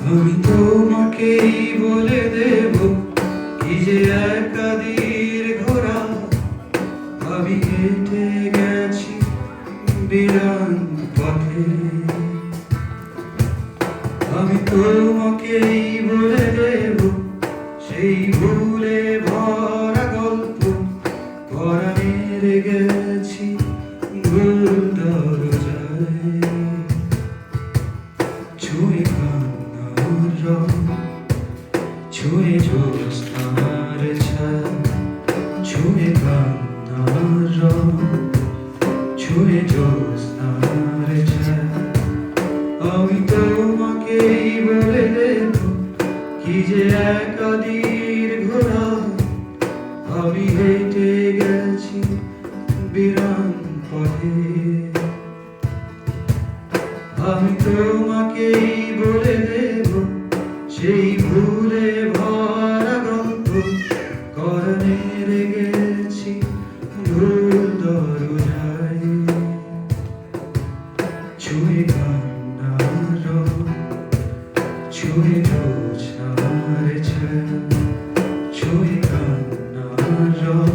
আমি তোমাকেই বলে দেব কি যে একাদির ঘোড়া আমি হেঁটে গেছি বিরান পথে। আমি তোমাকেই বলে দেব সেই ভুলে ভরা গল্প পরাণের গেছি ভুল দরজায়। ছুঁয়ে কান্নার রং, ছুঁয়ে জ্যোৎস্নার ছায়া, ছুঁয়ে কান্নার রং, ছুঁয়ে জ্যোৎস্নার ছায়া। আমি তোমাকেই বলে দেব কি যে একাদির ঘোড়া আমি হেঁটে গেছি বিরান পথে। আমি তোমাকেই বলে দেব সেই ভুলে ভরা গল্প পরাণের গেছি ভুল দরজায়। ছুঁয়ে কান্নার রং, ছুঁয়ে জ্যোৎস্নার ছায়া, ছুঁয়ে কান্নার রং,